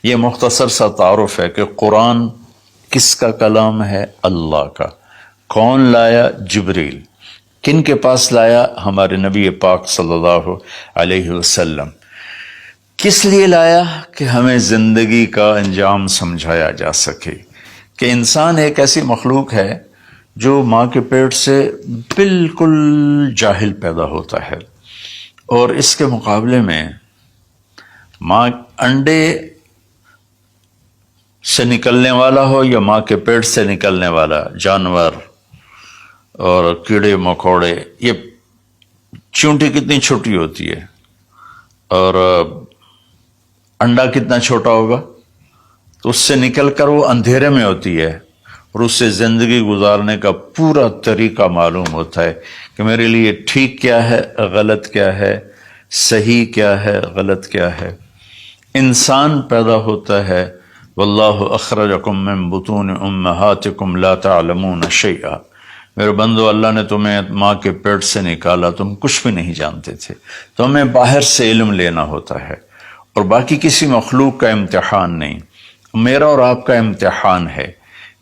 یہ مختصر سا تعارف ہے کہ قرآن کس کا کلام ہے؟ اللہ کا۔ کون لایا؟ جبریل۔ کن کے پاس لایا؟ ہمارے نبی پاک صلی اللہ علیہ وسلم۔ کس لیے لایا؟ کہ ہمیں زندگی کا انجام سمجھایا جا سکے کہ انسان ایک ایسی مخلوق ہے جو ماں کے پیٹ سے بالکل جاہل پیدا ہوتا ہے، اور اس کے مقابلے میں ماں انڈے سے نکلنے والا ہو یا ماں کے پیٹ سے نکلنے والا جانور اور کیڑے مکوڑے، یہ چونٹی کتنی چھوٹی ہوتی ہے اور انڈا کتنا چھوٹا ہوگا، تو اس سے نکل کر وہ اندھیرے میں ہوتی ہے اور اس سے زندگی گزارنے کا پورا طریقہ معلوم ہوتا ہے کہ میرے لیے ٹھیک کیا ہے، غلط کیا ہے، صحیح کیا ہے، غلط کیا ہے۔ انسان پیدا ہوتا ہے، واللہ اخرجکم من بطون امہاتکم لا تعلمون شیئا، میرے بندو اللہ نے تمہیں ماں کے پیٹ سے نکالا، تم کچھ بھی نہیں جانتے تھے، تو ہمیں باہر سے علم لینا ہوتا ہے، اور باقی کسی مخلوق کا امتحان نہیں، میرا اور آپ کا امتحان ہے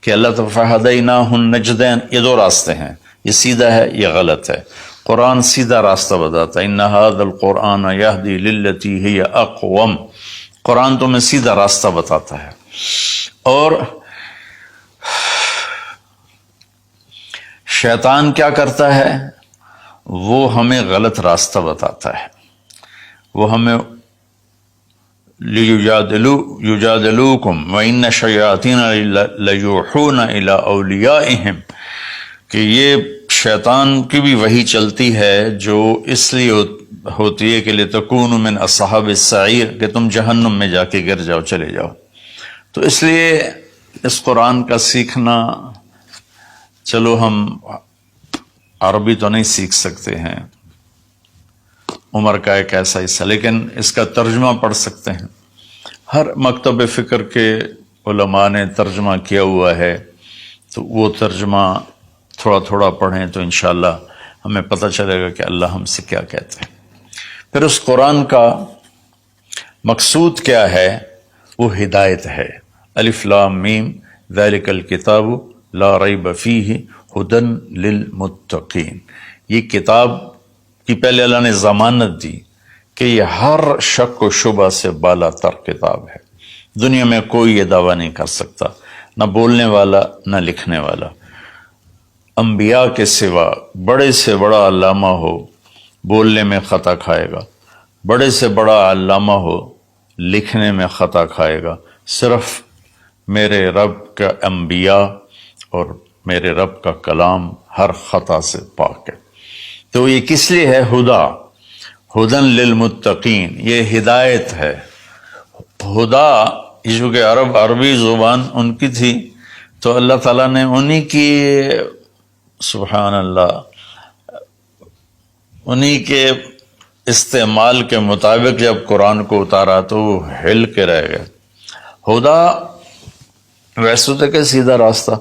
کہ اللہ تعالیٰ فَهَدَيْنَاهُ النَّجْدَيْنِ، یہ دو راستے ہیں، یہ سیدھا ہے، یہ غلط ہے۔ قرآن سیدھا راستہ بتاتا ہے، إِنَّ هَذَا الْقُرْآنَ يَهْدِي لِلَّتِي هِيَ أَقْوَمُ، قرآن تمہیں سیدھا راستہ بتاتا ہے۔ اور شیطان کیا کرتا ہے؟ وہ ہمیں غلط راستہ بتاتا ہے، وہ ہمیں یجادلوکم وَإِنَّ الشَّیَاطِینَ لَیُوحُونَ إِلیٰ أَوْلِیَائِہِم، کہ یہ شیطان کی بھی وحی چلتی ہے جو اس لیے ہوتی ہے کہ لِتَکُونُوا مِنْ أَصْحَابِ السَّعِیرِ، کہ تم جہنم میں جا کے گر جاؤ، چلے جاؤ۔ تو اس لیے اس قرآن کا سیکھنا، چلو ہم عربی تو نہیں سیکھ سکتے ہیں، عمر کا ایک ایسا حصہ، لیکن اس کا ترجمہ پڑھ سکتے ہیں۔ ہر مکتب فکر کے علماء نے ترجمہ کیا ہوا ہے، تو وہ ترجمہ تھوڑا تھوڑا پڑھیں تو انشاءاللہ ہمیں پتہ چلے گا کہ اللہ ہم سے کیا کہتے ہیں۔ پھر اس قرآن کا مقصود کیا ہے؟ وہ ہدایت ہے۔ الف لام میم ذالک الکتاب لا ریب فیہ ھدی للمتقین، یہ کتاب کی پہلے اللہ نے ضمانت دی کہ یہ ہر شک و شبہ سے بالا تر کتاب ہے، دنیا میں کوئی یہ دعویٰ نہیں کر سکتا، نہ بولنے والا نہ لکھنے والا۔ انبیاء کے سوا بڑے سے بڑا علامہ ہو، بولنے میں خطا کھائے گا، بڑے سے بڑا علامہ ہو، لکھنے میں خطا کھائے گا، صرف میرے رب کا انبیاء اور میرے رب کا کلام ہر خطا سے پاک ہے۔ تو یہ کس لیے ہے؟ ہدن للمتقین، یہ ہدایت ہے۔ ہدا، جو کہ عربی زبان ان کی تھی، تو اللہ تعالیٰ نے انہی کی، سبحان اللہ، انہی کے استعمال کے مطابق جب قرآن کو اتارا تو وہ ہل کے رہ گئے۔ ہدا ویسے تو کہ سیدھا راستہ،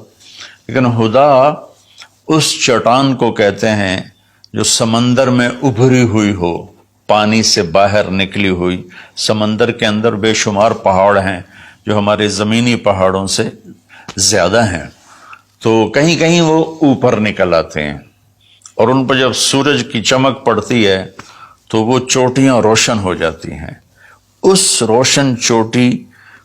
لیکن ہدا اس چٹان کو کہتے ہیں جو سمندر میں ابھری ہوئی ہو، پانی سے باہر نکلی ہوئی۔ سمندر کے اندر بے شمار پہاڑ ہیں جو ہمارے زمینی پہاڑوں سے زیادہ ہیں، تو کہیں کہیں وہ اوپر نکل آتے ہیں، اور ان پر جب سورج کی چمک پڑتی ہے تو وہ چوٹیاں روشن ہو جاتی ہیں۔ اس روشن چوٹی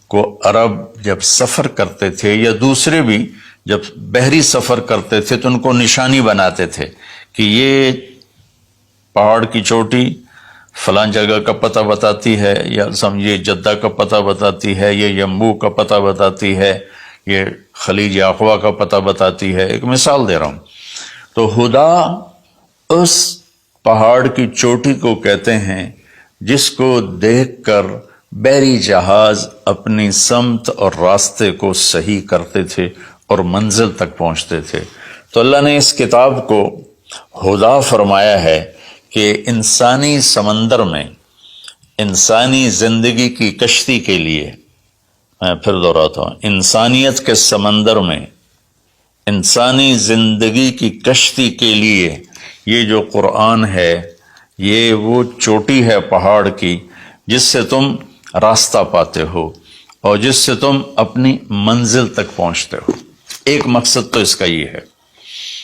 کو عرب جب سفر کرتے تھے، یا دوسرے بھی جب بحری سفر کرتے تھے، تو ان کو نشانی بناتے تھے کہ یہ پہاڑ کی چوٹی فلاں جگہ کا پتہ بتاتی ہے، یا سمجھیے جدہ کا پتہ بتاتی ہے، یہ یمبو کا پتہ بتاتی ہے، یہ خلیج عقبہ کا پتہ بتاتی ہے۔ ایک مثال دے رہا ہوں۔ تو ہدا اس پہاڑ کی چوٹی کو کہتے ہیں جس کو دیکھ کر بحری جہاز اپنی سمت اور راستے کو صحیح کرتے تھے اور منزل تک پہنچتے تھے۔ تو اللہ نے اس کتاب کو ہدا فرمایا ہے کہ انسانی سمندر میں، انسانی زندگی کی کشتی کے لیے، میں پھر دہراتا ہوں، انسانیت کے سمندر میں، انسانی زندگی کی کشتی کے لیے یہ جو قرآن ہے، یہ وہ چوٹی ہے پہاڑ کی جس سے تم راستہ پاتے ہو، اور جس سے تم اپنی منزل تک پہنچتے ہو۔ ایک مقصد تو اس کا یہ ہے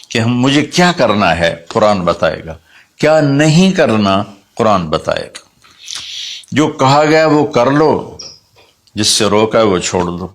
کہ مجھے کیا کرنا ہے قرآن بتائے گا، کیا نہیں کرنا قرآن بتائے گا۔ جو کہا گیا وہ کر لو، جس سے روکا ہے وہ چھوڑ دو۔